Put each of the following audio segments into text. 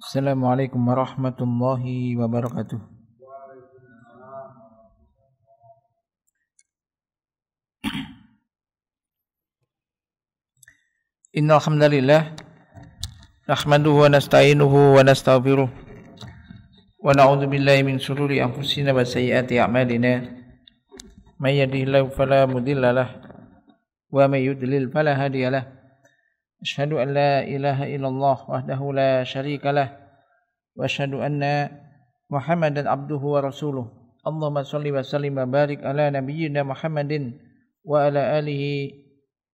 Assalamualaikum warahmatullahi wabarakatuh. Innal hamdalillah nahmaduhu wa nasta'inuhu wa nastaghfiruh wa na'udzu billahi min shururi anfusina wa sayyiati a'malina. May yahdihillahu fala mudilla lahu wa may yudlil fala hadiya lahu. Asyhadu an la ilaha illallah wahdahu la syarika lahu wa asyhadu anna Muhammadan abduhu wa rasuluh. Allahumma shalli wa sallim wa barik ala nabiyyina Muhammadin wa ala alihi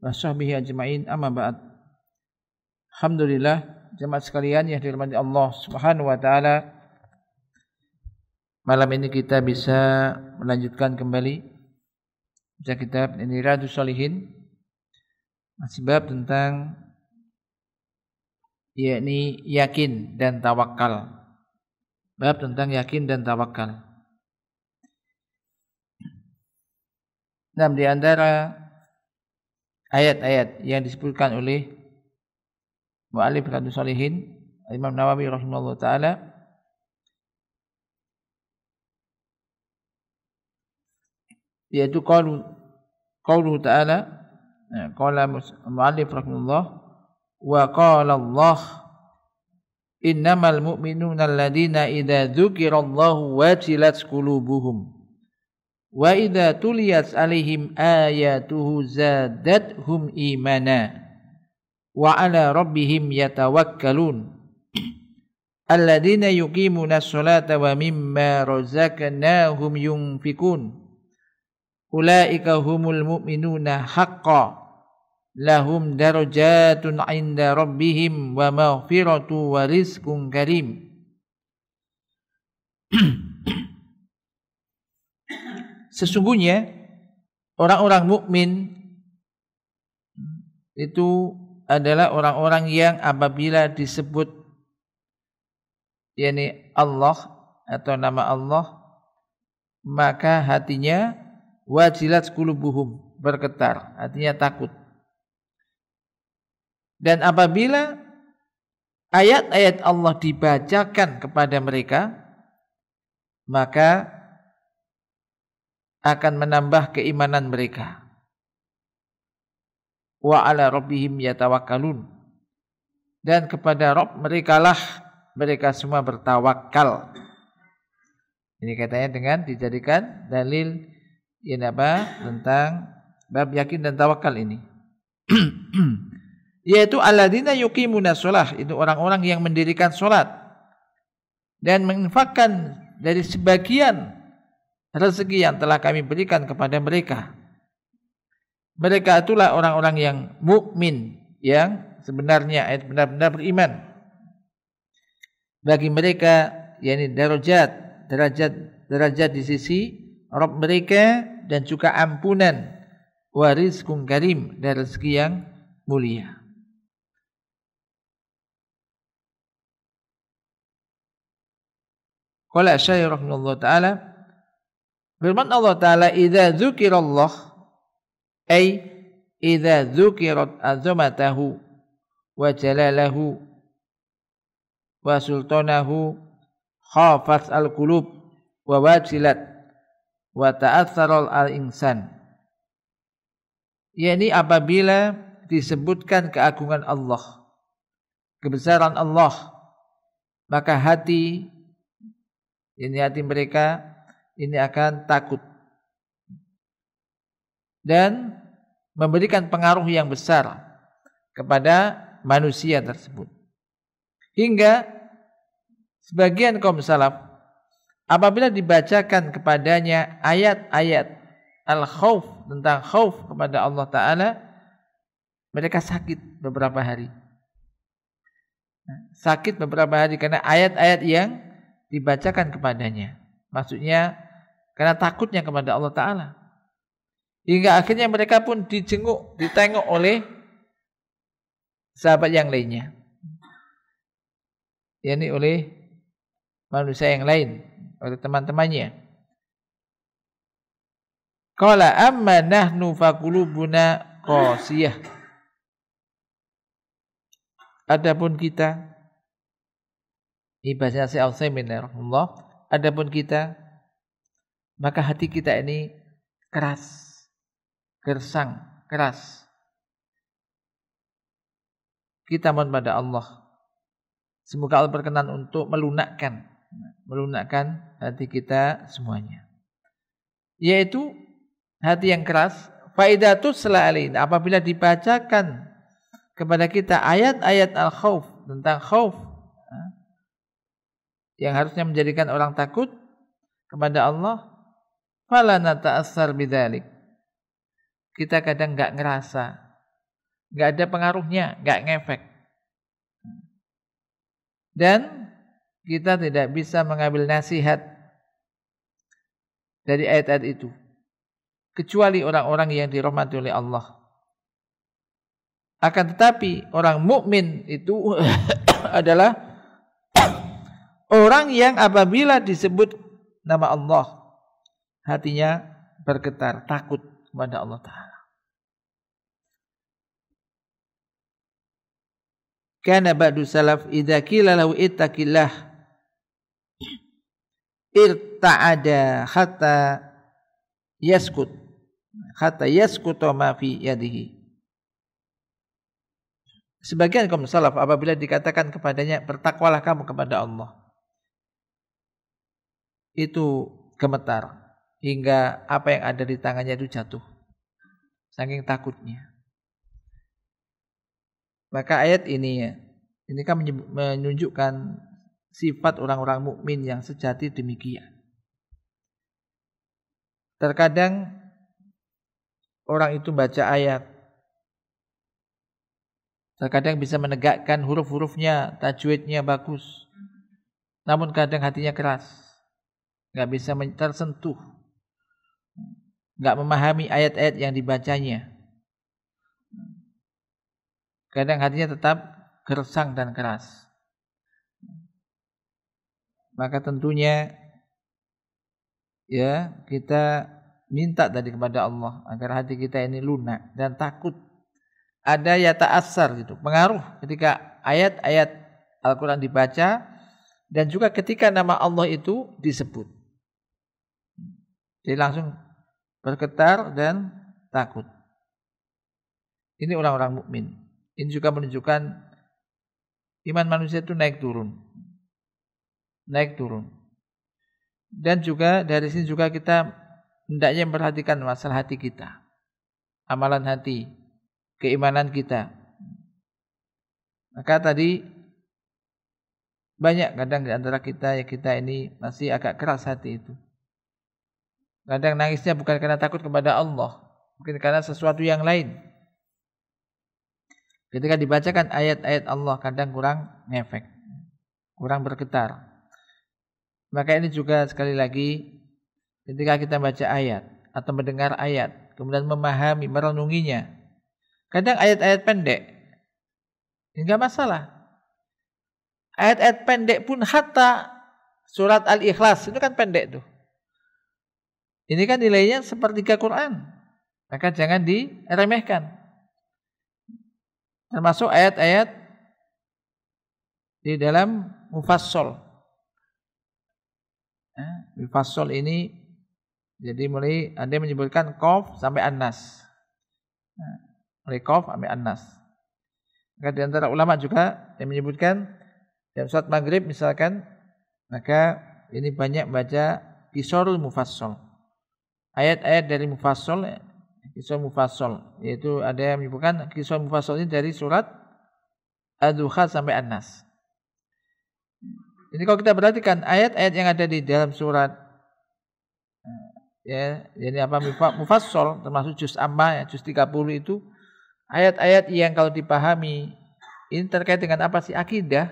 wa sahbihi ajma'in, amma ba'd. Alhamdulillah, jemaat sekalian yang dirahmati Allah Subhanahu wa taala, malam ini kita bisa melanjutkan kembali baca kitab ini Riyadhus Shalihin, masih bab tentang yakni yakin dan tawakal. Bab tentang yakin dan tawakal. Nah, di antara ayat-ayat yang disebutkan oleh mu'allif Riyadhus Shalihin Imam Nawawi rahimahullah taala, yaitu qauluhu ta'ala, qala mu'allif rahimahullah, wa qala Allah innamal mu'minuna alladhina idza dzukirallahu wajilat qulubuhum wa idza tuliyat alaihim ayatuhu zadathum imana wa ala rabbihim yatawakkalun alladzina yuqimuna sholata wa mimma razaqnahum yunfikun ulaika humul mu'minuna haqqan lahum darajatun 'inda rabbihim wa maghfiratu wa rizqun karim. Sesungguhnya orang-orang mukmin itu adalah orang-orang yang apabila disebut yakni Allah atau nama Allah, maka hatinya wajilat qulubuhum, bergetar, hatinya takut. Dan apabila ayat-ayat Allah dibacakan kepada mereka, maka akan menambah keimanan mereka. Wa ala rabbihim yatawakkalun, dan kepada Rabb mereka lah mereka semua bertawakal. Ini katanya dengan dijadikan dalil tentang bab yakin dan tawakal ini. Yaitu alladzina yuqimuna shalah, itu orang-orang yang mendirikan salat dan menginfakkan dari sebagian rezeki yang telah kami berikan kepada mereka. Mereka itulah orang-orang yang mukmin, yang sebenarnya benar-benar beriman. Bagi mereka yakni derajat di sisi Rabb mereka, dan juga ampunan, wa rizqun karim, dan rezeki yang mulia. Qala Syekh rahimahullah taala, firman Allah taala, idza dzukirallah ay idza dzukirat azamatahu wa jalalahu wa sultanahu khafat al-qulub wa wajilat wa ta'atharal al-insan. Yani apabila disebutkan keagungan Allah, kebesaran Allah, maka hati mereka ini akan takut dan memberikan pengaruh yang besar kepada manusia tersebut. Hingga sebagian kaum salaf apabila dibacakan kepadanya ayat-ayat al-khauf, tentang khauf kepada Allah Ta'ala, mereka sakit beberapa hari. Sakit beberapa hari karena ayat-ayat yang dibacakan kepadanya. Maksudnya karena takutnya kepada Allah Ta'ala. Hingga akhirnya mereka pun ditengok oleh sahabat yang lainnya, yakni oleh manusia yang lain, oleh teman-temannya. Qala amma nahnu faqulubuna qasiyah. Adapun kita, Ini bahasa Syekh Al-Utsaimin rahimahullah. Adapun kita, maka hati kita ini keras, gersang, keras. Kita mohon pada Allah, semoga Allah berkenan untuk melunakkan hati kita semuanya. Yaitu hati yang keras, faidatus alain, apabila dibacakan kepada kita ayat-ayat al-khauf, tentang khauf, yang harusnya menjadikan orang takut kepada Allah, fala nata'assar bidzalik. Kita kadang enggak ngerasa, enggak ada pengaruhnya, enggak ngefek. Dan kita tidak bisa mengambil nasihat dari ayat-ayat itu, kecuali orang-orang yang dirahmati oleh Allah. Akan tetapi orang mukmin itu adalah orang yang apabila disebut nama Allah, hatinya bergetar, takut kepada Allah Ta'ala. Kana ba'du salaf idza qila lahu ittaqillah irta'ada hatta yaskut ma fi yadihi. Sebagian kaum salaf apabila dikatakan kepadanya bertakwalah kamu kepada Allah, itu gemetar hingga apa yang ada di tangannya itu jatuh, saking takutnya. Maka ayat ini kan menunjukkan sifat orang-orang mukmin yang sejati demikian. Terkadang orang itu baca ayat, terkadang bisa menegakkan huruf-hurufnya, tajwidnya bagus, namun kadang hatinya keras, nggak bisa tersentuh, nggak memahami ayat-ayat yang dibacanya. Kadang hatinya tetap gersang dan keras. Maka tentunya ya kita minta tadi kepada Allah agar hati kita ini lunak dan takut. Ada ya ta'assar gitu, pengaruh ketika ayat-ayat Al-Quran dibaca dan juga ketika nama Allah itu disebut. Jadi langsung bergetar dan takut. Ini orang-orang mukmin. Ini juga menunjukkan iman manusia itu naik turun. Dan juga dari sini juga kita hendaknya memperhatikan masalah hati kita, amalan hati, keimanan kita. Maka tadi banyak kadang di antara kita ini masih agak keras hati itu. Kadang nangisnya bukan karena takut kepada Allah, mungkin karena sesuatu yang lain. Ketika dibacakan ayat-ayat Allah kadang kurang ngefek, kurang bergetar. Maka ini juga sekali lagi ketika kita baca ayat atau mendengar ayat, kemudian memahami, merenunginya. Kadang ayat-ayat pendek, enggak masalah. Ayat-ayat pendek pun hatta surat Al-Ikhlas itu kan pendek tuh. Ini kan nilainya sepertiga Quran. Maka jangan diremehkan. Termasuk ayat-ayat di dalam mufassal. Mufassal ini jadi mulai ada yang menyebutkan Qaf sampai An-Nas. Mulai Qaf sampai An-Nas. Maka di antara ulama juga yang menyebutkan dalam surat Maghrib misalkan, maka ini banyak baca Qisarul Mufassal. Ayat-ayat dari Mufassal, Qisar Mufassal, yaitu ada yang menyebutkan Qisar Mufassal ini dari surat Ad-Dukhan sampai An-Nas. Jadi kalau kita perhatikan ayat-ayat yang ada di dalam surat ya, jadi apa Mufassal termasuk juz amma ya, juz 30 itu ayat-ayat yang kalau dipahami ini terkait dengan apa sih? Akidah.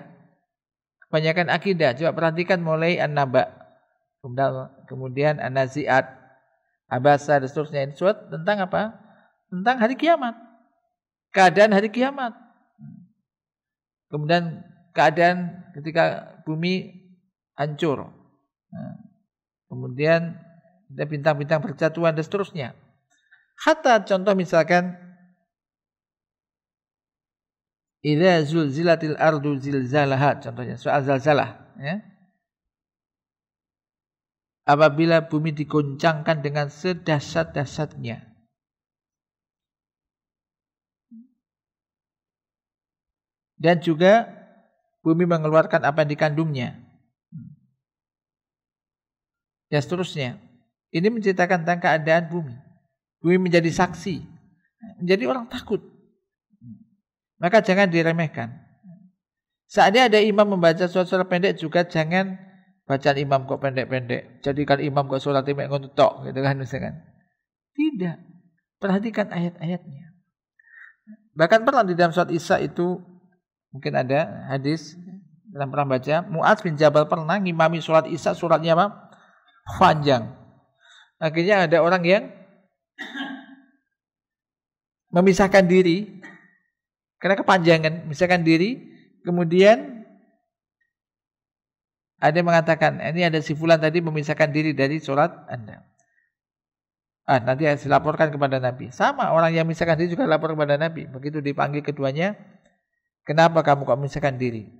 Kebanyakan akidah. Coba perhatikan mulai An-Naba, kemudian An-Nazi'at, Abasa dan seterusnya. Ini surat tentang apa? Tentang hari kiamat. Keadaan hari kiamat. Kemudian keadaan ketika bumi hancur. Kemudian bintang-bintang berjatuhan dan seterusnya. Hatta contoh misalkan Idza zulzilatil ardu zilzalaha, contohnya soal zalzalah, ya. Apabila bumi digoncangkan dengan sedahsyat-dahsyatnya. Dan juga bumi mengeluarkan apa yang dikandungnya. Dan seterusnya. Ini menceritakan tentang keadaan bumi. Bumi menjadi saksi. Menjadi orang takut. Maka jangan diremehkan. Saatnya ada imam membaca surat-surat pendek juga jangan bacaan imam kok pendek-pendek. Jadikan imam kok surat pendek ngotot gitu kan misalkan. Tidak. Perhatikan ayat-ayatnya. Bahkan pernah di dalam surat Isra itu mungkin ada hadis dalam pernah baca Mu'adz bin Jabal pernah ngimami surat Isra, suratnya apa? Panjang. Akhirnya ada orang yang memisahkan diri karena kepanjangan, memisahkan diri. Kemudian ada yang mengatakan, ini ada si fulan tadi memisahkan diri dari surat Anda. Nanti saya laporkan kepada Nabi. Sama orang yang memisahkan diri juga lapor kepada Nabi. Begitu dipanggil keduanya, kenapa kamu kok memisahkan diri?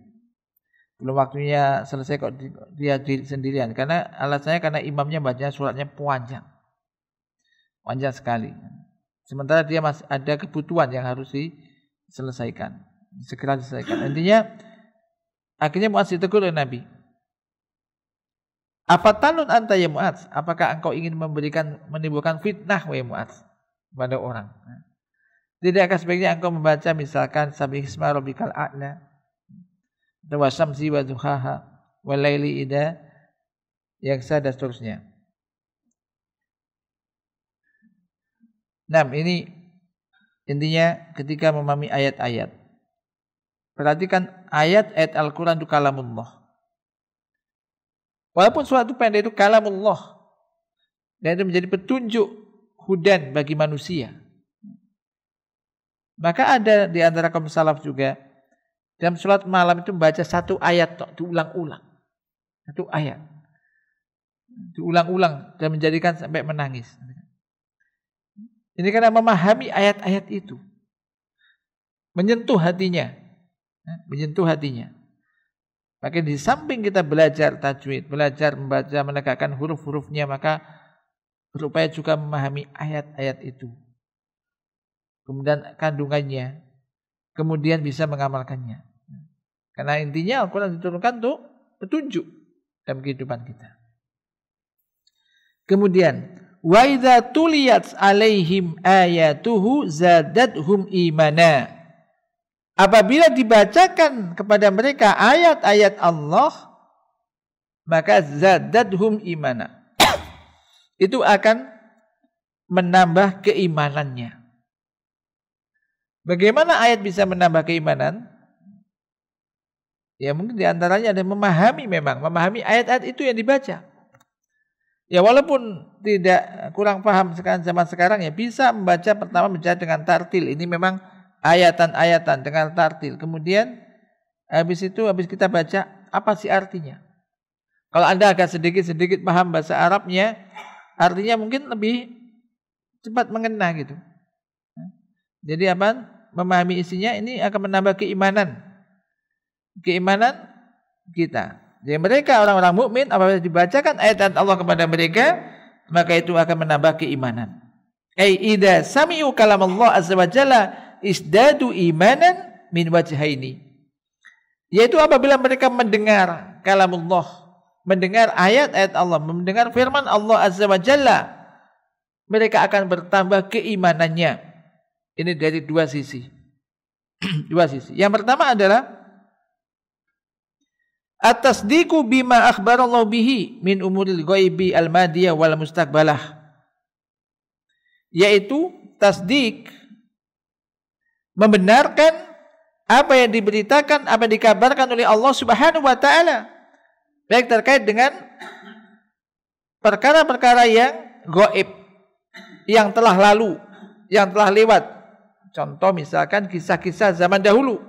Belum waktunya selesai kok dia sendirian. Karena alasannya karena imamnya baca suratnya panjang. Panjang sekali. Sementara dia masih ada kebutuhan yang harus diselesaikan. Segera diselesaikan. Intinya, akhirnya Mu'adz ditegur oleh Nabi. Afatanun anta ya Mu'adz? Apakah engkau ingin menimbulkan fitnah wahai Mu'adz pada orang? Tidakkah sebaiknya engkau membaca misalkan Sabbihisma rabbikal a'la, wa syamsi wa duhaha, wa laili idza yaghsha dan seterusnya. Nah, ini intinya ketika memahami ayat-ayat. Perhatikan ayat-ayat Al-Quran itu kalamullah. Walaupun suatu pendek itu kalamullah. Dan itu menjadi petunjuk hudan bagi manusia. Maka ada di antara kaum salaf juga. Dalam sholat malam itu membaca satu ayat. Diulang-ulang. Satu ayat. Diulang-ulang. Dan menjadikan sampai menangis. Ini karena memahami ayat-ayat itu. Menyentuh hatinya. Menyentuh hatinya. Maka di samping kita belajar tajwid, belajar membaca, menegakkan huruf-hurufnya, maka berupaya juga memahami ayat-ayat itu. Kemudian kandungannya. Kemudian bisa mengamalkannya. Karena intinya Al-Quran diturunkan untuk petunjuk dalam kehidupan kita. Kemudian wa idza tuliyat alaihim ayatuhu zadathum imana. Apabila dibacakan kepada mereka ayat-ayat Allah, maka zadathum imana. Itu akan menambah keimanannya. Bagaimana ayat bisa menambah keimanan? Ya mungkin diantaranya ada memahami ayat-ayat itu yang dibaca. Ya walaupun tidak kurang paham sekarang zaman sekarang ya bisa membaca pertama dengan tartil. Ini memang ayatan-ayatan dengan tartil. Kemudian habis kita baca apa sih artinya. Kalau Anda agak sedikit paham bahasa Arabnya, artinya mungkin lebih cepat mengena gitu. Jadi memahami isinya ini akan menambah keimanan kita. Jadi mereka orang-orang mukmin apabila dibacakan ayat-ayat Allah kepada mereka, maka itu akan menambah keimanan. Idza sami'u kalam Allah azza wa jalla isdadu imanan min wajhaini. Yaitu apabila mereka mendengar kalamullah, mendengar ayat-ayat Allah, mendengar firman Allah azza wa jalla, mereka akan bertambah keimanannya. Ini dari dua sisi. Yang pertama adalah at-tasdiqu bima akhbarallahu bihi min umuril ghaibi al-madiyah wal mustaqbalah. Yaitu tasdik, membenarkan apa yang diberitakan, apa yang dikabarkan oleh Allah Subhanahu wa taala, baik terkait dengan perkara-perkara yang gaib, yang telah lalu, yang telah lewat. Contoh misalkan kisah-kisah zaman dahulu.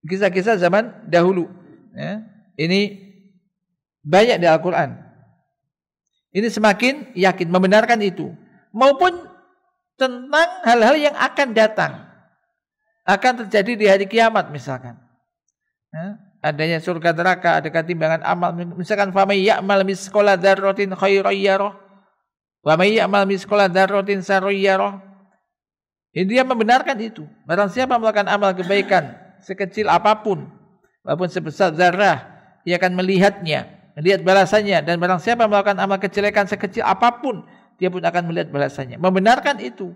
Kisah-kisah zaman dahulu. Ya. Ini banyak di Al-Quran. Ini semakin yakin membenarkan itu. Maupun tentang hal-hal yang akan datang. akan terjadi di hari kiamat misalkan. Adanya surga neraka, ada timbangan amal. Misalkan famay ya'mal misqala dzarratin khairan yarah wa may ya'mal misqala dzarratin syarran yarah. Dia membenarkan itu. Barang siapa melakukan amal kebaikan sekecil apapun, walaupun sebesar zarah, dia akan melihatnya, melihat balasannya. Dan barang siapa melakukan amal kejelekan sekecil apapun, dia pun akan melihat balasannya. Membenarkan itu.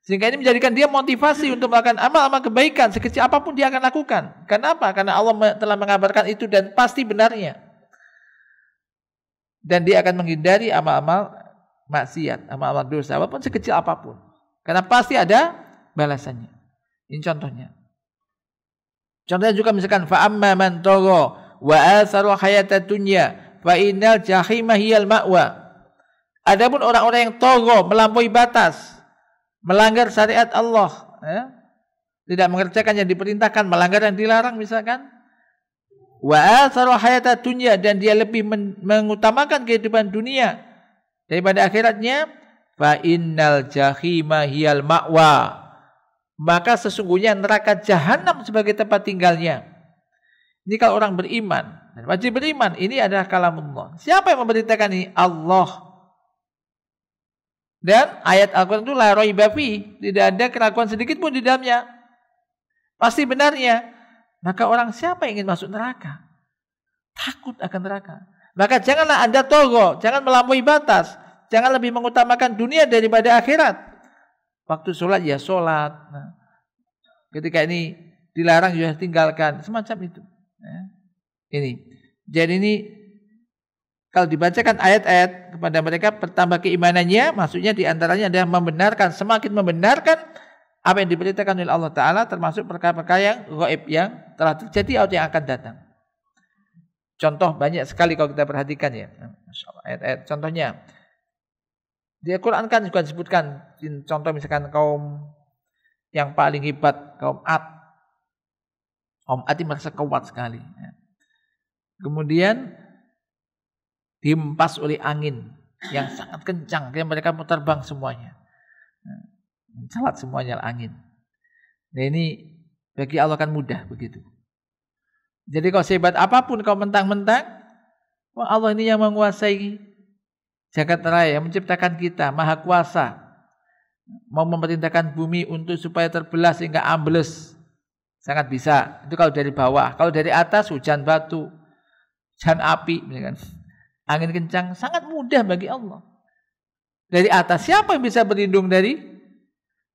Sehingga ini menjadikan dia motivasi untuk melakukan amal-amal kebaikan sekecil apapun dia akan lakukan. Kenapa? Karena Allah telah mengabarkan itu dan pasti benarnya. Dan dia akan menghindari amal-amal maksiat, amal-amal dosa, walaupun sekecil apapun. Karena pasti ada balasannya. Ini contohnya. Contohnya juga misalkan fa'amma man tagha wa athara hayatad dunya fa innal jahima hiyal ma'wa. Adapun orang-orang yang tagha, melampaui batas, melanggar syariat Allah, tidak mengerjakan yang diperintahkan, melanggar yang dilarang misalkan. Wa athara hayatad dunya, dan dia lebih mengutamakan kehidupan dunia daripada akhiratnya. Fa innal jahima hiyal ma'wa, maka sesungguhnya neraka jahanam sebagai tempat tinggalnya. Ini kalau orang beriman, wajib beriman, ini adalah kalamullah. Siapa yang memberitakan ini? Allah. Dan ayat Al-Quran itu la raiba fi, tidak ada keraguan sedikit pun di dalamnya. Pasti benarnya. Maka orang siapa yang ingin masuk neraka? Takut akan neraka. Maka janganlah Anda togo, jangan melampaui batas, jangan lebih mengutamakan dunia daripada akhirat. Waktu sholat ya sholat. Nah, ketika ini dilarang juga tinggalkan, semacam itu. Ini. Jadi ini kalau dibacakan ayat-ayat kepada mereka bertambah keimanannya, maksudnya diantaranya adalah membenarkan, semakin membenarkan apa yang diberitakan oleh Allah Ta'ala, termasuk perkara-perkara yang gaib yang telah terjadi atau yang akan datang. Contoh banyak sekali kalau kita perhatikan ya. Masya Allah, ayat-ayat. Contohnya, di Al-Quran kan juga disebutkan, contoh misalkan kaum yang paling hebat, kaum Ad. Kaum Ad ini merasa kuat sekali. Kemudian dihempas oleh angin yang sangat kencang, dan mereka mau terbang semuanya, mencelat semuanya angin. Nah ini bagi Allah kan mudah begitu. Jadi kalau sehebat apapun kau mentang-mentang, wah Allah ini yang menguasai jagat raya, yang menciptakan kita, maha kuasa, mau memerintahkan bumi untuk supaya terbelah sehingga ambles, sangat bisa. Itu kalau dari bawah. Kalau dari atas hujan batu, hujan api, kan? Angin kencang, sangat mudah bagi Allah. Dari atas, siapa yang bisa berlindung dari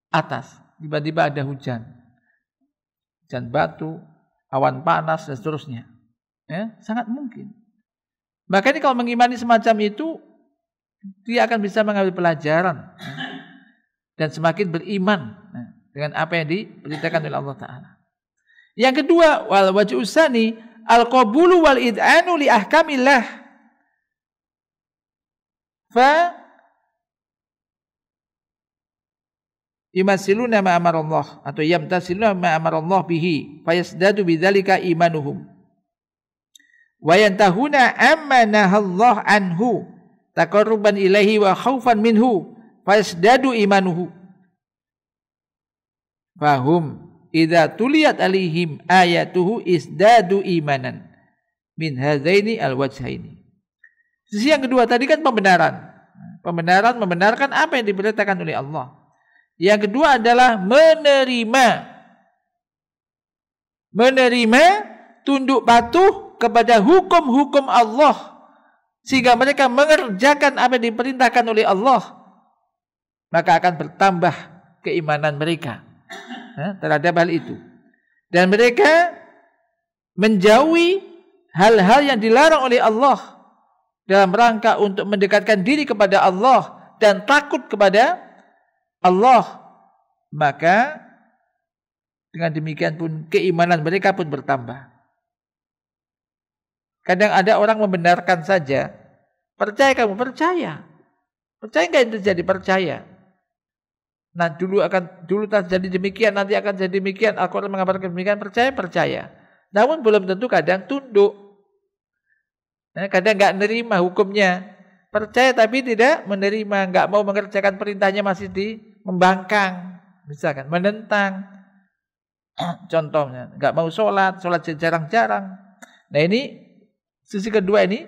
atas? Tiba-tiba ada hujan. Hujan batu, awan panas, dan seterusnya. Ya, sangat mungkin. Maka ini kalau mengimani semacam itu, dia akan bisa mengambil pelajaran. Dan semakin beriman dengan apa yang diberitakan oleh Allah Ta'ala. Yang kedua, wal wajhu tsani al-qabulu wal id'anu li ahkamillah. Fa yumasiluna ma amarallah, atau yamtasiluna ma amarallah bihi fayasdadu bidzalika imanuhum wa yantahuna amma nahallahu anhu taqarruban ilaihi wa khaufan minhu fayasdadu imanuhu fahum idza tuliyat alaihim ayatuhu isdadu imanan min hadzaini alwajhaini. Sisi yang kedua tadi kan pembenaran. Pembenaran membenarkan apa yang diberitakan oleh Allah. Yang kedua adalah menerima tunduk patuh kepada hukum-hukum Allah, sehingga mereka mengerjakan apa yang diperintahkan oleh Allah, maka akan bertambah keimanan mereka terhadap hal itu. Dan mereka menjauhi hal-hal yang dilarang oleh Allah dalam rangka untuk mendekatkan diri kepada Allah dan takut kepada Allah. Maka dengan demikian pun keimanan mereka pun bertambah. Kadang ada orang membenarkan saja. Percaya kamu? Percaya. Percaya enggak yang terjadi? Percaya. Nah dulu terjadi demikian, nanti akan jadi demikian. Al-Quran mengabarkan demikian. Percaya. Namun belum tentu kadang tunduk. Kadang enggak menerima hukumnya. Percaya tapi tidak menerima, enggak mau mengerjakan perintahnya, masih membangkang, misalkan menentang. Contohnya, nggak mau sholat jarang-jarang. Nah ini, sisi kedua ini,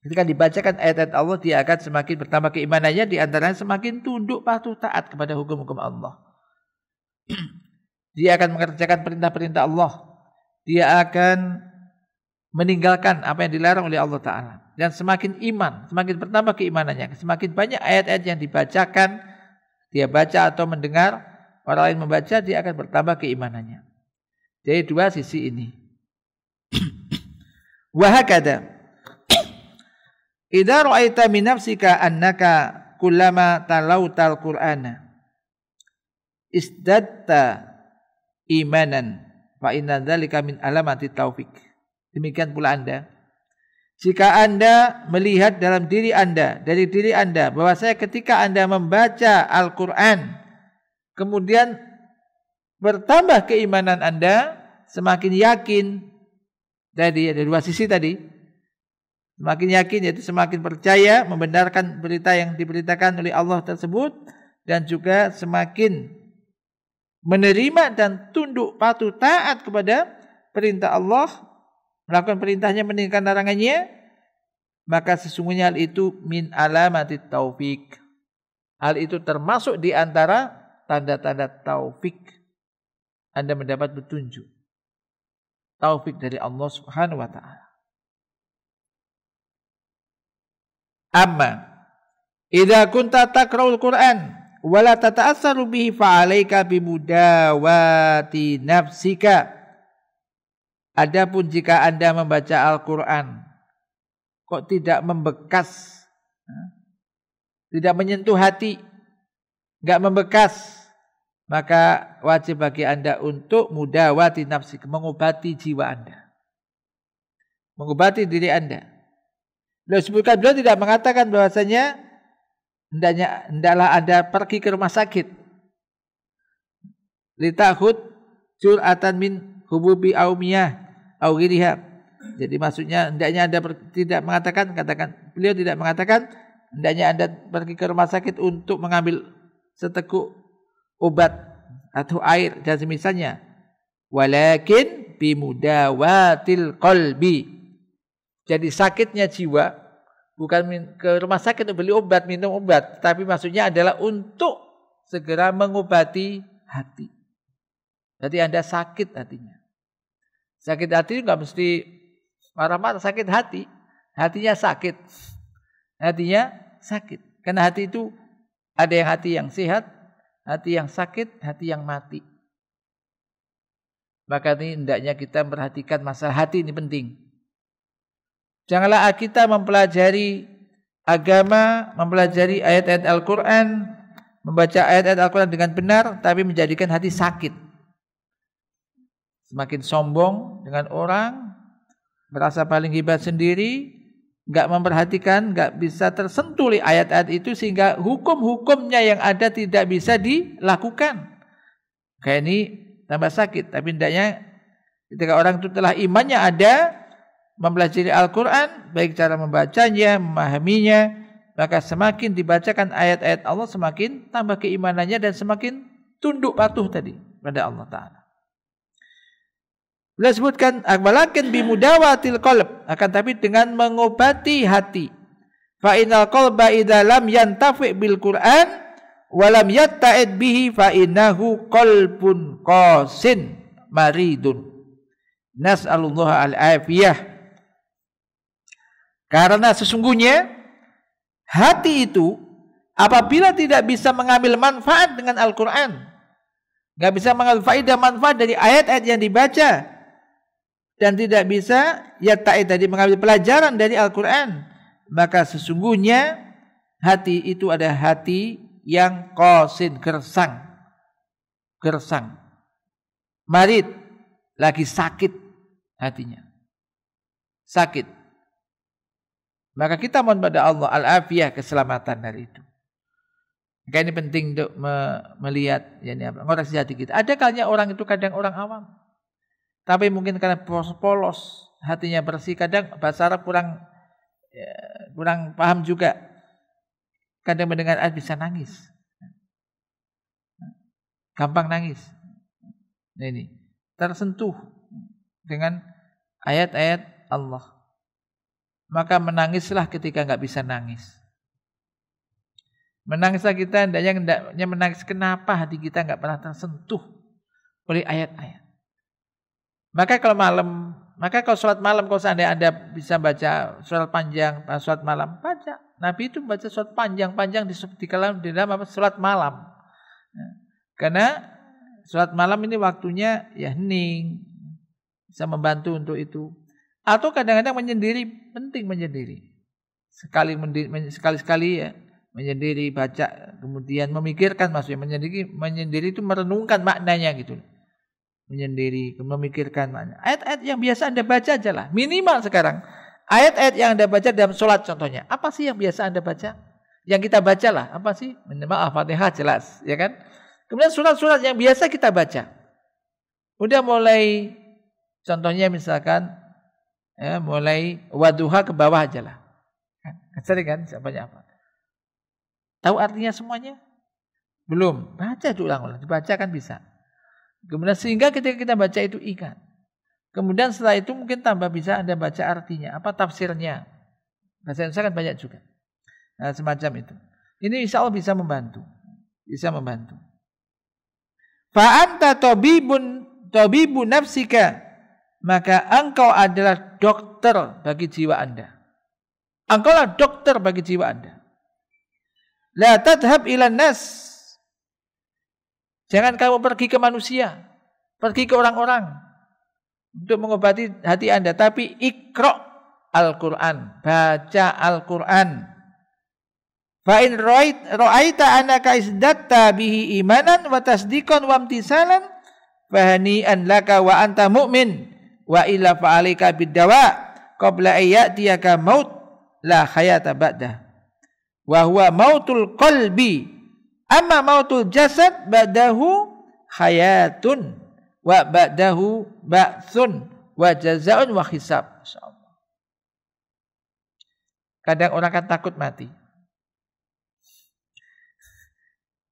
ketika dibacakan ayat-ayat Allah, dia akan semakin bertambah keimanannya, di antaranya semakin tunduk patuh taat kepada hukum-hukum Allah. Dia akan mengerjakan perintah-perintah Allah. Dia akan meninggalkan apa yang dilarang oleh Allah Ta'ala. Dan semakin iman, semakin bertambah keimanannya. Semakin banyak ayat-ayat yang dibacakan, dia baca atau mendengar, orang lain membaca, dia akan bertambah keimanannya. Jadi dua sisi ini. Wahakada. Idza ra'aita min nafsika annaka kullama talautal Qur'ana isdatta imanan fa inna dzalika min alamati taufik. Demikian pula Anda, jika Anda melihat dalam diri Anda, dari diri Anda, bahwasanya ketika Anda membaca Al-Qur'an kemudian bertambah keimanan Anda, semakin yakin. Tadi ada dua sisi tadi. Semakin yakin, yaitu semakin percaya membenarkan berita yang diberitakan oleh Allah tersebut, dan juga semakin menerima dan tunduk patuh taat kepada perintah Allah, melakukan perintahnya, meninggalkan larangannya, maka sesungguhnya hal itu min alamati taufik. Hal itu termasuk di antara tanda-tanda taufik. Anda mendapat petunjuk, taufik dari Allah Subhanahu wa taala. Amma idza kunta taqra'ul Qur'an wa la tata'assaru bihi fa 'alaika bimudawati nafsika. Adapun jika Anda membaca Al-Qur'an kok tidak membekas, tidak menyentuh hati, enggak membekas, maka wajib bagi Anda untuk mudawati nafsika, mengobati jiwa Anda, mengobati diri Anda. Beliau tidak mengatakan bahwasanya hendaklah Anda pergi ke rumah sakit litahud jur'atan min hububi aumiyah au ghiriha. Jadi maksudnya hendaknya Anda tidak mengatakan, beliau tidak mengatakan hendaknya Anda pergi ke rumah sakit untuk mengambil seteguk obat atau air dan semisalnya. Walakin bimudawatil qalbi. Jadi sakitnya jiwa bukan ke rumah sakit untuk beli obat, minum obat, tapi maksudnya adalah untuk segera mengobati hati. Jadi Anda sakit hatinya. Sakit hati enggak mesti marah-marah, sakit hati. Hatinya sakit. Hatinya sakit. Karena hati itu ada yang hati yang sehat, hati yang sakit, hati yang mati. Maka ini hendaknya kita memperhatikan masalah hati, ini penting. Janganlah kita mempelajari agama, mempelajari ayat-ayat Al-Quran, membaca ayat-ayat Al-Quran dengan benar, tapi menjadikan hati sakit. Semakin sombong dengan orang, merasa paling hebat sendiri, enggak memperhatikan, enggak bisa tersentuh oleh ayat-ayat itu, sehingga hukum-hukumnya yang ada tidak bisa dilakukan. Kayak ini tambah sakit. Tapi hendaknya ketika orang itu telah imannya ada, mempelajari Al-Quran, baik cara membacanya, memahaminya, maka semakin dibacakan ayat-ayat Allah, semakin tambah keimanannya dan semakin tunduk patuh tadi pada Allah Ta'ala. Beliau sebutkan, walakin bimudawatil qalb, akan tapi dengan mengobati hati. Fa innal qalba idza lam yantafi bil Qur'an wa lam yatta'id bihi fa innahu qalbun qasin maridun. Nas'alullaha al-afiyah. Karena sesungguhnya hati itu apabila tidak bisa mengambil manfaat dengan Al-Quran, nggak bisa mengambil faedah manfaat dari ayat-ayat yang dibaca, dan tidak bisa tadi mengambil pelajaran dari Al-Quran, maka sesungguhnya hati itu ada hati yang qasin, gersang, marid, lagi sakit hatinya, sakit. Maka kita mohon pada Allah al-afiyah, keselamatan dari itu. Maka ini penting untuk melihat ngoreksi hati kita. Ada kalanya orang itu kadang orang awam, tapi mungkin karena polos, hatinya bersih, kadang bahasa Arab kurang paham juga. Kadang mendengar ayat bisa nangis, gampang nangis. Nah, ini tersentuh dengan ayat-ayat Allah. Maka menangislah ketika nggak bisa nangis. Menangislah kita, hendaknya menangis. Kenapa hati kita nggak pernah tersentuh oleh ayat-ayat? Maka kalau sholat malam, kalau seandainya Anda bisa baca sholat panjang, sholat malam, baca. Nabi itu baca sholat panjang-panjang di dalam sholat malam. Karena sholat malam ini waktunya ya hening, bisa membantu untuk itu. Atau kadang-kadang menyendiri, penting menyendiri. Sekali-sekali ya menyendiri, baca, kemudian memikirkan, maksudnya menyendiri itu merenungkan maknanya gitu. Menyendiri, memikirkan makna. Ayat-ayat yang biasa Anda baca aja lah. Minimal sekarang. Ayat-ayat yang Anda baca dalam sholat contohnya. Apa sih yang biasa Anda baca? Yang kita baca lah. Apa sih? Minimal Al-Fatihah jelas. Ya kan? Kemudian surat-surat yang biasa kita baca. Udah mulai, contohnya misalkan, ya, mulai Wadduha ke bawah aja lah. Sering kan? Banyak apa? Tahu artinya semuanya? Belum. Baca diulang-ulang. Dibaca kan bisa. Kemudian sehingga ketika kita baca itu ingat. Kemudian setelah itu mungkin tambah bisa Anda baca artinya. Apa tafsirnya. Bahasa Indonesia kan banyak juga. Nah, semacam itu. Ini insya Allah bisa membantu. Bisa membantu. Fa'anta tabibu nafsika. Maka engkau adalah dokter bagi jiwa Anda. Engkaulah dokter bagi jiwa Anda. La tadhab ilan nas. Jangan kamu pergi ke manusia, pergi ke orang-orang untuk mengobati hati Anda. Tapi ikra Al-Quran, baca Al-Quran. Fa in ra'aita annaka izdatta bihi imanan wa tasdiqan wa imtisalan fahani'an laka wa anta mu'min wa illa fa'alika biddawa qabla ayyatiyaka maut la hayata ba'dah wa huwa mautul qalbi. Amma mautul jasad ba'dahu hayatun wa ba'dahu ba'tsun wa jazaa'un wa hisab. Insyaallah. Kadang orang kan takut mati.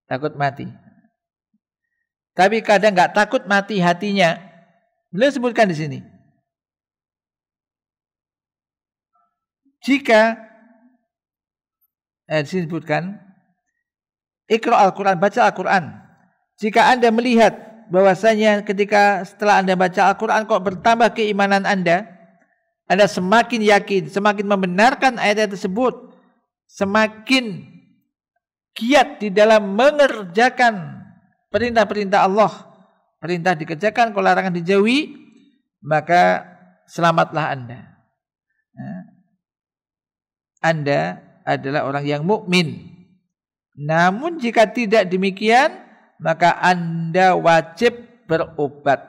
Takut mati. Tapi kadang enggak takut mati hatinya. Beliau sebutkan di sini. Jika disebutkan Iqra Al-Quran, baca Al-Quran. Jika Anda melihat bahwasanya ketika setelah Anda baca Al-Quran kok bertambah keimanan Anda semakin yakin, semakin membenarkan ayat-ayat tersebut, semakin giat di dalam mengerjakan perintah-perintah Allah, perintah dikerjakan, kalau larangan dijauhi, maka selamatlah Anda. Anda adalah orang yang mukmin. Namun jika tidak demikian, maka Anda wajib berobat.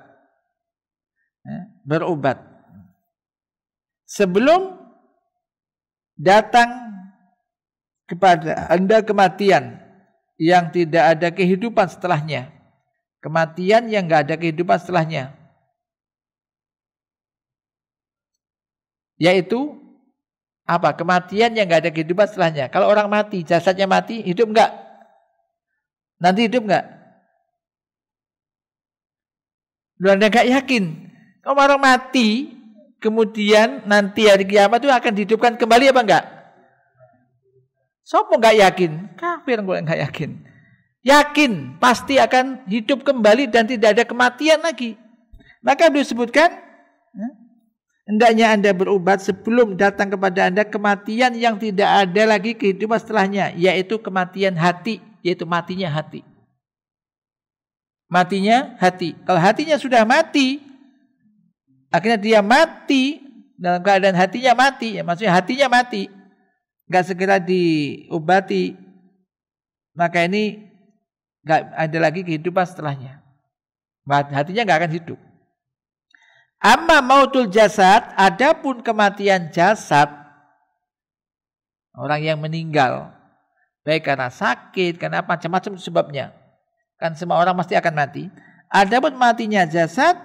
Berobat. Sebelum datang kepada Anda kematian yang tidak ada kehidupan setelahnya. Kematian yang tidak ada kehidupan setelahnya. Yaitu apa? Kematian yang enggak ada kehidupan setelahnya. Kalau orang mati, jasadnya mati, hidup enggak? Nanti hidup enggak? Lu Anda enggak yakin. Kalau orang mati, kemudian nanti hari kiamat itu akan dihidupkan kembali apa enggak? Sopo enggak yakin? Kafir kalau enggak yakin. Yakin, pasti akan hidup kembali dan tidak ada kematian lagi. Maka disebutkan, hendaknya Anda berobat sebelum datang kepada Anda kematian yang tidak ada lagi kehidupan setelahnya, yaitu kematian hati, yaitu matinya hati. Matinya hati. Kalau hatinya sudah mati, akhirnya dia mati dalam keadaan hatinya mati, ya maksudnya hatinya mati, enggak segera diobati, maka ini enggak ada lagi kehidupan setelahnya. Hatinya enggak akan hidup. Amma mautul jasad, adapun kematian jasad, orang yang meninggal, baik karena sakit, karena macam-macam sebabnya, kan semua orang pasti akan mati. Adapun matinya jasad,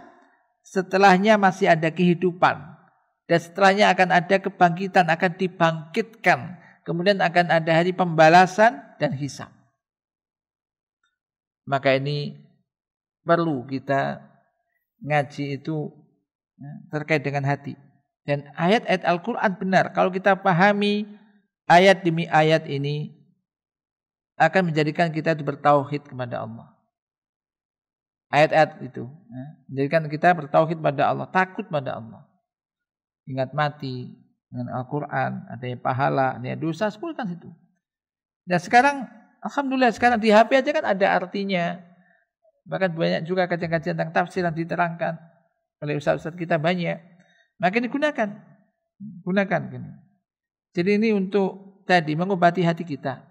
setelahnya masih ada kehidupan, dan setelahnya akan ada kebangkitan, akan dibangkitkan, kemudian akan ada hari pembalasan dan hisab. Maka ini perlu kita ngaji itu terkait dengan hati. Dan ayat-ayat Al-Quran benar. Kalau kita pahami ayat demi ayat ini, akan menjadikan kita bertauhid kepada Allah. Ayat-ayat itu menjadikan kita bertauhid pada Allah, takut pada Allah. Ingat mati dengan Al-Quran, adanya pahala, adanya dosa, sepuluh kan situ. Dan sekarang, alhamdulillah sekarang di HP aja kan ada artinya. Bahkan banyak juga kajian-kajian tentang tafsir yang diterangkan oleh ustaz-ustaz kita banyak. Maka digunakan. Gunakan. Jadi ini untuk tadi mengobati hati kita.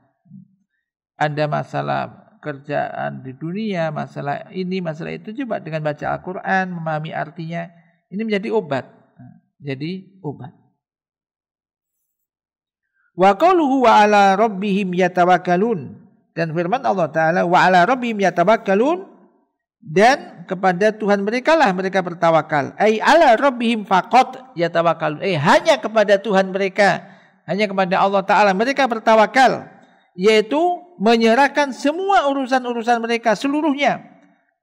Ada masalah kerjaan di dunia, masalah ini, masalah itu, coba dengan baca Al-Quran, memahami artinya, ini menjadi obat. Jadi obat. Wa qauluhu wa ala rabbihim yatawakkalun. Dan firman Allah Ta'ala, wa ala rabbihim yatawakkalun, dan kepada Tuhan mereka lah mereka bertawakal. Ai ala rabbihim faqat yatawakkalun. Hanya kepada Tuhan mereka, hanya kepada Allah Ta'ala mereka bertawakal, yaitu menyerahkan semua urusan-urusan mereka seluruhnya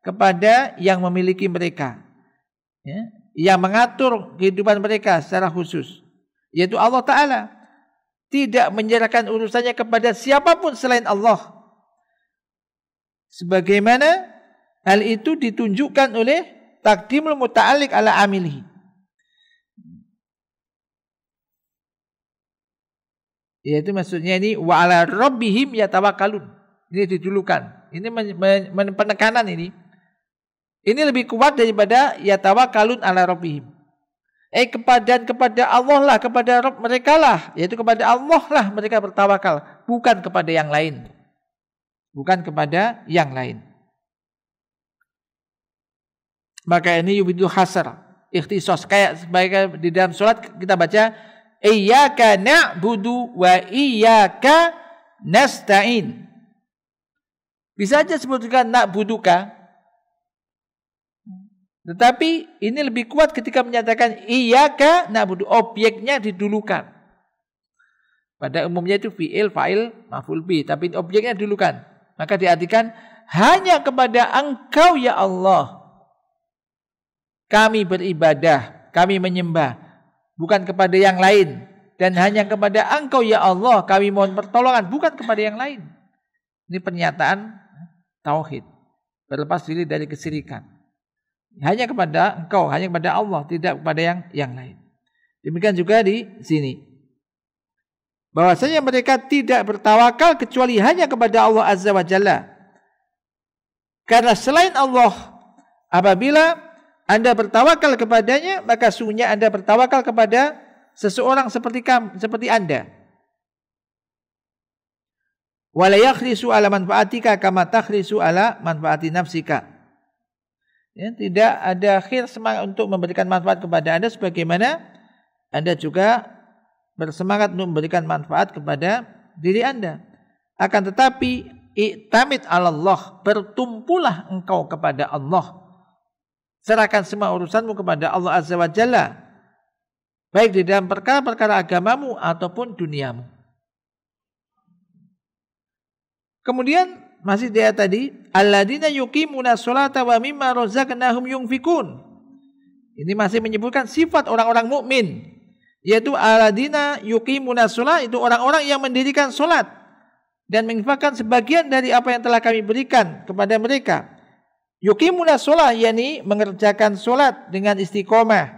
kepada yang memiliki mereka, yang mengatur kehidupan mereka secara khusus, yaitu Allah Ta'ala. Tidak menyerahkan urusannya kepada siapapun selain Allah. Sebagaimana hal itu ditunjukkan oleh taqdimul muta'alliq ala amilihi. Yaitu maksudnya ini wa ala rabbihim yatawakkalun. Ini didulukan. Ini penekanan ini. Ini lebih kuat daripada yatawakkalun ala rabbihim. Kepada Allah lah, kepada Rabb mereka lah, yaitu kepada Allah lah mereka bertawakal, bukan kepada yang lain. Bukan kepada yang lain. Maka ini yubidu hasar, ikhtisas, kayak sebagai di dalam salat kita baca iyyaka na'budu wa iyyaka nasta'in. Bisa aja sebutkan na'buduka. Tetapi ini lebih kuat ketika menyatakan iyyaka na'budu, objeknya didulukan. Pada umumnya itu fi'il, fa'il, maf'ul bi, tapi objeknya didulukan. Maka diartikan hanya kepada Engkau ya Allah kami beribadah, kami menyembah, bukan kepada yang lain. Dan hanya kepada Engkau ya Allah kami mohon pertolongan, bukan kepada yang lain. Ini pernyataan tauhid, berlepas diri dari kesyirikan. Hanya kepada Engkau, hanya kepada Allah, tidak kepada yang lain. Demikian juga di sini. Bahwasanya mereka tidak bertawakal kecuali hanya kepada Allah Azza wa Jalla. Karena selain Allah, apabila Anda bertawakal kepadanya, maka sungguhnya Anda bertawakal kepada seseorang seperti Anda. Wala yakhrisu ala manfaatika kama takhrisu ala manfaati nafsika. Ya, tidak ada akhir semangat untuk memberikan manfaat kepada Anda sebagaimana Anda juga bersemangat untuk memberikan manfaat kepada diri Anda. Akan tetapi i'tamid 'ala Allah, bertumpulah engkau kepada Allah. Serahkan semua urusanmu kepada Allah Azza wa Jalla, baik di dalam perkara-perkara agamamu ataupun duniamu. Kemudian masih dia tadi, alladzina yuqimuna sholata wa mimma razaqnahum yunfikun. Ini masih menyebutkan sifat orang-orang mukmin, yaitu alladzina yuqimuna sholat, itu orang-orang yang mendirikan salat dan menginfakkan sebagian dari apa yang telah kami berikan kepada mereka. Yuqimuna sholat, yakni mengerjakan salat dengan istiqomah,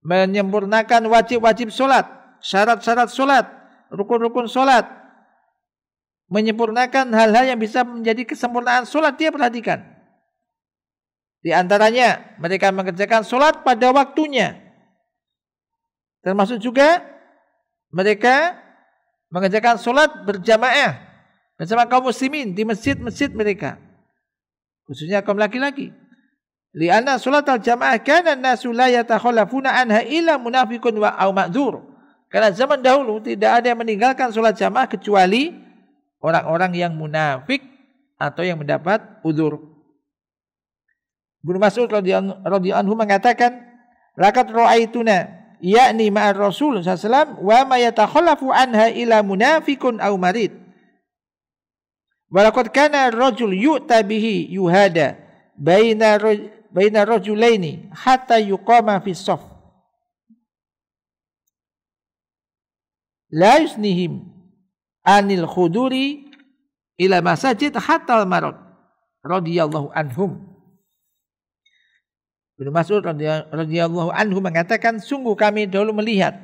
menyempurnakan wajib-wajib salat, syarat-syarat salat, rukun-rukun salat, menyempurnakan hal-hal yang bisa menjadi kesempurnaan solat, dia perhatikan. Di antaranya mereka mengerjakan solat pada waktunya. Termasuk juga mereka mengerjakan solat berjamaah bersama kaum muslimin di masjid-masjid mereka, khususnya kaum laki-laki. Li'anna solat al-jamaah kana an-nasu la yatakhallafuna anha illa munafiqun wa aw ma'dzur. Karena zaman dahulu tidak ada yang meninggalkan solat jamaah kecuali orang-orang yang munafik atau yang mendapat udzur. Ibnu Mas'ud radhiyallahu anhu mengatakan, laqad ra'aituna yakni ma'ar Rasul sallallahu alaihi wasallam wa ma yatakhallafu anha ila munafiqun aw marid. Wa laqad kana ar-rajul yu'ta bihi yuhada baina baina rajulaini hatta yuqama fi shaff la yusnihim anil khuduri ila masajid hatta al-marad radhiyallahu anhum. Ibnu Mas'ud radhiyallahu anhu mengatakan, sungguh kami dahulu melihat,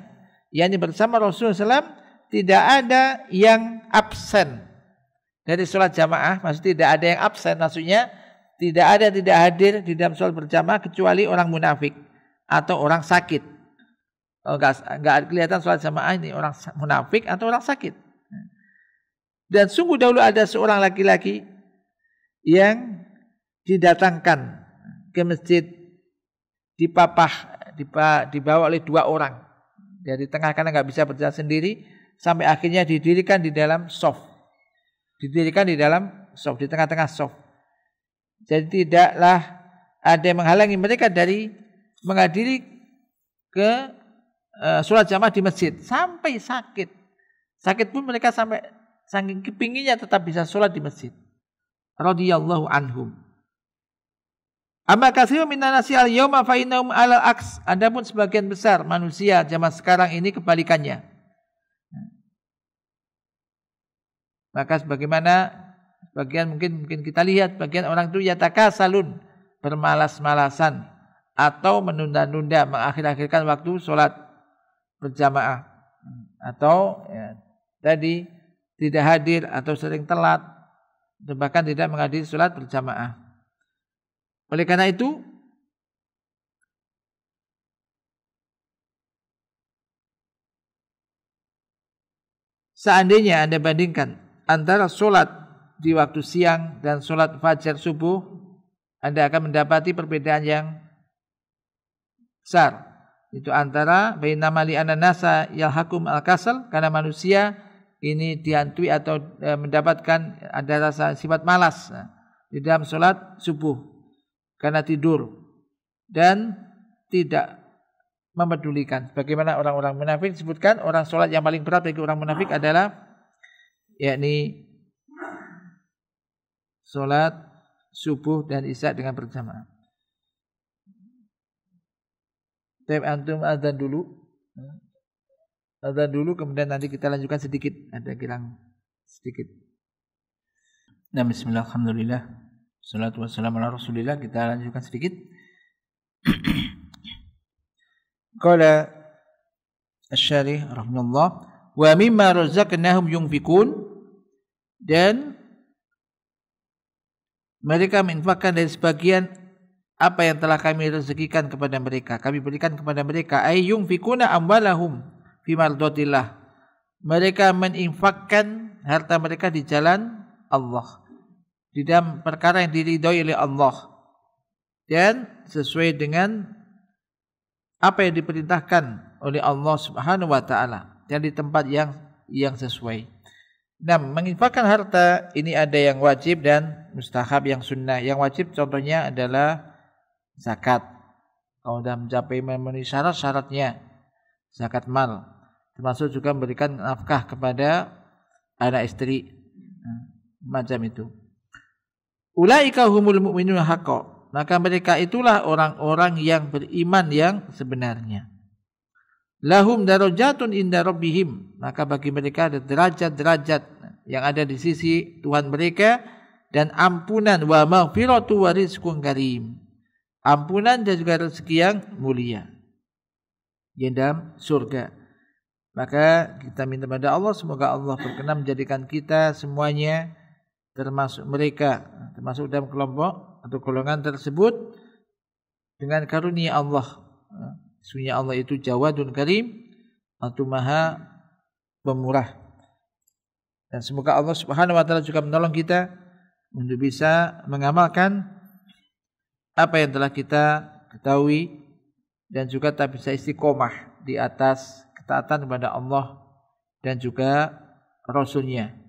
yakni bersama Rasulullah SAW, tidak ada yang absen dari sholat jamaah. Maksudnya tidak ada yang absen, maksudnya tidak hadir di dalam sholat berjamaah kecuali orang munafik atau orang sakit. Enggak kelihatan sholat jamaah ini orang munafik atau orang sakit. Dan sungguh dahulu ada seorang laki-laki yang didatangkan ke masjid, dibawa oleh dua orang dari tengah karena nggak bisa berjalan sendiri, sampai akhirnya didirikan di dalam shaf. Didirikan di dalam shaf, di tengah-tengah shaf. Jadi tidaklah ada yang menghalangi mereka dari menghadiri ke sholat jamaah di masjid sampai sakit. Sakit pun mereka sampai saking kepinginnya tetap bisa sholat di masjid. Radhiyallahu anhum. Amma katsirun minan nasi al-yauma fa innahum 'alal aks. Adapun sebagian besar manusia zaman sekarang ini kebalikannya. Maka sebagaimana sebagian mungkin kita lihat bagian orang itu yatakasalun, bermalas-malasan atau menunda-nunda, mengakhir-akhirkan waktu sholat berjamaah, atau tadi tidak hadir atau sering telat, bahkan tidak menghadiri sholat berjamaah. Oleh karena itu, seandainya Anda bandingkan antara sholat di waktu siang dan sholat fajar subuh, Anda akan mendapati perbedaan yang besar. Itu antara bainama li ananasa yalhakum al-kasal, karena manusia ini dihantui atau mendapatkan ada rasa sifat malas di dalam sholat subuh karena tidur dan tidak memedulikan. Bagaimana orang-orang munafik disebutkan, orang sholat yang paling berat bagi orang munafik adalah yakni sholat subuh dan isya dengan berjamaah. Antum azan dulu, kemudian nanti kita lanjutkan sedikit, ada kirang sedikit. Nah, bismillah, alhamdulillah, salatu wassalamu ala rasulillah. Kita lanjutkan sedikit. Qala asy-syarih rahimahullah, wa mimma razaqnahum yunfikun, dan mereka menginfakkan dari sebagian apa yang telah kami rezekikan kepada mereka, kami berikan kepada mereka. Ay yunfikuna amwalahum fi mardatillah, mereka menginfakkan harta mereka di jalan Allah, di dalam perkara yang diridhoi oleh Allah dan sesuai dengan apa yang diperintahkan oleh Allah Subhanahu wa taala dan di tempat yang sesuai. Nah, menginfakkan harta ini ada yang wajib dan mustahab, yang sunnah. Yang wajib contohnya adalah zakat. Kalau sudah mencapai memenuhi syarat-syaratnya, zakat mal, termasuk juga memberikan nafkah kepada anak istri, macam itu. Ulaika humul mu'minun haqqan, maka mereka itulah orang-orang yang beriman yang sebenarnya. Lahum darajatun inda rabbihim, maka bagi mereka ada derajat-derajat yang ada di sisi Tuhan mereka, dan ampunan, wa maghfiratu wa rizqun karim, ampunan dan juga rezeki yang mulia di dalam surga. Maka kita minta pada Allah, semoga Allah berkenan menjadikan kita semuanya termasuk mereka, termasuk dalam kelompok atau golongan tersebut dengan karunia Allah. Sesungguhnya Allah itu Jawadun Karim, atau Maha Pemurah. Dan semoga Allah Subhanahu wa taala juga menolong kita untuk bisa mengamalkan apa yang telah kita ketahui dan juga tak bisa istiqomah di atas ketaatan kepada Allah dan juga Rasul-Nya.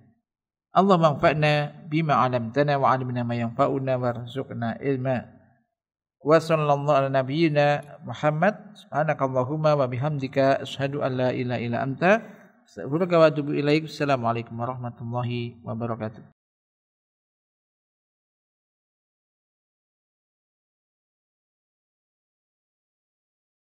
Allah manfa'na bima 'allamtana wa 'allimna ma yanfa'una warzuqna ilma. Wa sallallahu ala nabiyyina Muhammad. Subhanakallahumma wa bihamdika asyhadu an la ilaha illa anta astaghfiruka wa atubu ilaik. Assalamualaikum warahmatullahi wabarakatuh.